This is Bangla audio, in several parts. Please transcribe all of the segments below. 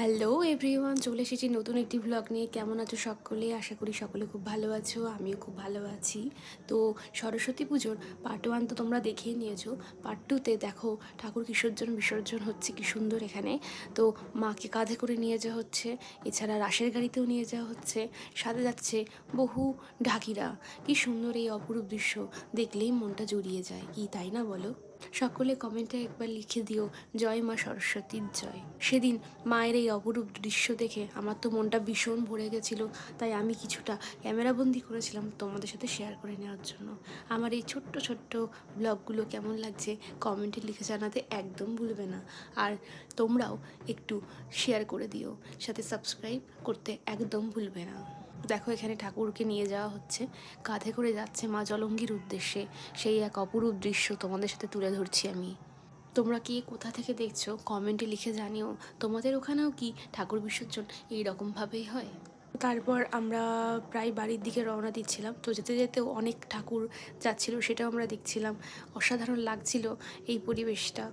হ্যালো এভরিওয়ান, চলে এসেছি নতুন একটি ব্লগ নিয়ে। কেমন আছো সকলে? আশা করি সকলে খুব ভালো আছো, আমিও খুব ভালো আছি। তো সরস্বতী পুজোর পার্ট 1 তো তোমরা দেখেই নিয়েছো। পার্ট 2তে দেখো ঠাকুর বিসর্জন হচ্ছে কি সুন্দর এখানে। তো মাকে কাঁধে করে নিয়ে যাওয়া হচ্ছে, এছাড়া রাসের গাড়িতেও নিয়ে যাওয়া হচ্ছে, সাথে যাচ্ছে বহু ঢাকিরা। কি সুন্দর এই অপরূপ দৃশ্য, দেখলেই মনটা জুড়িয়ে যায়, কি তাই না বলো? সকলে কমেন্টে একবার লিখে দিও, জয় মা সরস্বতীর জয়। সেদিন মায়ের এই অপরূপ দৃশ্য দেখে আমার তো মনটা ভীষণ ভরে গেছিলো, তাই আমি কিছুটা ক্যামেরাবন্দি করেছিলাম তোমাদের সাথে শেয়ার করে নেওয়ার জন্য। আমার এই ছোট্ট ছোট্ট ব্লগগুলো কেমন লাগছে কমেন্টে লিখে জানাতে একদম ভুলবে না। আর তোমরাও একটু শেয়ার করে দিও, সাথে সাবস্ক্রাইব করতে একদম ভুলবে না। দেখো এখানে ঠাকুরকে নিয়ে যাওয়া হচ্ছে, কাঁধে করে যাচ্ছে মা জলঙ্গির উদ্দেশ্যে। সেই এক অপরূপ দৃশ্য তোমাদের সাথে তুলে ধরছি আমি। তোমরা কি কোথা থেকে দেখছো কমেন্টে লিখে জানিও, তোমাদের ওখানেও কি ঠাকুর বিসর্জন এই রকমভাবেই হয়? তারপর আমরা প্রায় বাড়ির দিকে রওনা দিচ্ছিলাম, তো যেতে যেতেও অনেক ঠাকুর যাচ্ছিল, সেটাও আমরা দেখছিলাম। অসাধারণ লাগছিল এই পরিবেশটা।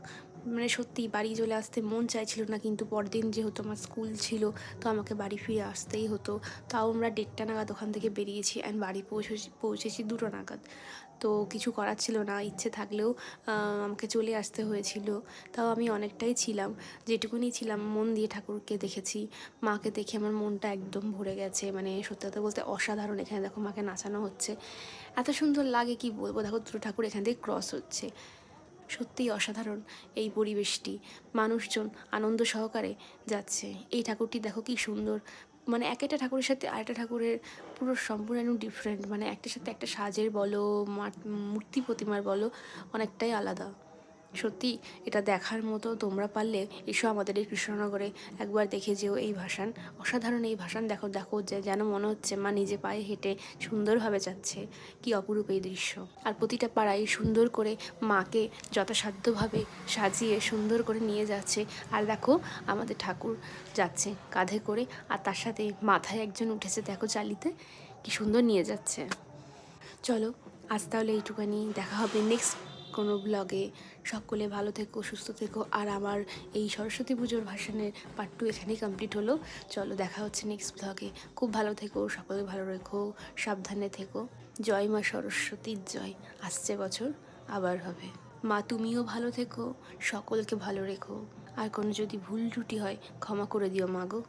মানে সত্যি বাড়ি চলে আসতে মন চাইছিল না, কিন্তু পরদিন যেহেতু আমার স্কুল ছিল, তো আমাকে বাড়ি ফিরে আসতেই হতো। তাও আমরা 1:30 নাগাদ ওখান থেকে বেরিয়েছি, অ্যান্ড বাড়ি পৌঁছেছি 2টো নাগাদ। তো কিছু করার ছিল না, ইচ্ছে থাকলেও আমাকে চলে আসতে হয়েছিল। তাও আমি অনেকটাই ছিলাম, যেটুকুনি ছিলাম মন দিয়ে ঠাকুরকে দেখেছি। মাকে দেখে আমার মনটা একদম ভরে গেছে। মানে সত্যি কথা বলতে অসাধারণ। এখানে দেখো মাকে নাচানো হচ্ছে, এত সুন্দর লাগে কি বলবো। দেখো দুটো ঠাকুর এখান থেকে ক্রস হচ্ছে, সত্যিই অসাধারণ এই পরিবেশটি। মানুষজন আনন্দ সহকারে যাচ্ছে। এই ঠাকুরটি দেখো কি সুন্দর, মানে এক একটা ঠাকুরের সাথে আরেকটা ঠাকুরের পুরো সম্পূর্ণ ডিফারেন্ট। মানে একটার সাথে একটা সাজের বলো, মূর্তি প্রতিমার বলো, অনেকটাই আলাদা। সত্যি এটা দেখার মতো। তোমরা পারলে এসো আমাদের এই কৃষ্ণনগরে, একবার দেখে যেও এই ভাসান। অসাধারণ এই ভাসান। দেখো দেখো যে যেন মনে হচ্ছে মা নিজে পায়ে হেঁটে সুন্দরভাবে যাচ্ছে। কি অপরূপ এই দৃশ্য। আর প্রতিটা পাড়ায় সুন্দর করে মাকে যথাসাধ্যভাবে সাজিয়ে সুন্দর করে নিয়ে যাচ্ছে। আর দেখো আমাদের ঠাকুর যাচ্ছে কাঁধে করে, আর তার সাথে মাথায় একজন উঠেছে দেখো চালিতে, কি সুন্দর নিয়ে যাচ্ছে। চলো আজ তাহলে এইটুখানি, দেখা হবে নেক্সট কোনো ব্লগে। সকলে ভালো থেকো, সুস্থ থেকো। আর আমার এই সরস্বতী পুজোর ভাসানের পার্ট 2 এখানেই কমপ্লিট হলো। চলো দেখা হচ্ছে নেক্সট ব্লগে। খুব ভালো থেকো, সকলে ভালো রেখো, সাবধানে থেকো। জয় মা সরস্বতীর জয়। আসছে বছর আবার হবে। মা তুমিও ভালো থেকো, সকলকে ভালো রেখো। আর কোনো যদি ভুল ত্রুটি হয় ক্ষমা করে দিও মা গো।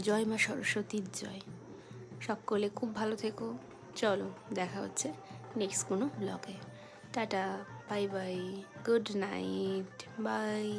জয় মা সরস্বতীর জয়। সকলে খুব ভালো থেকো। চলো দেখা হচ্ছে নেক্সট কোনো ব্লগে। Tata, bye bye, good night, by.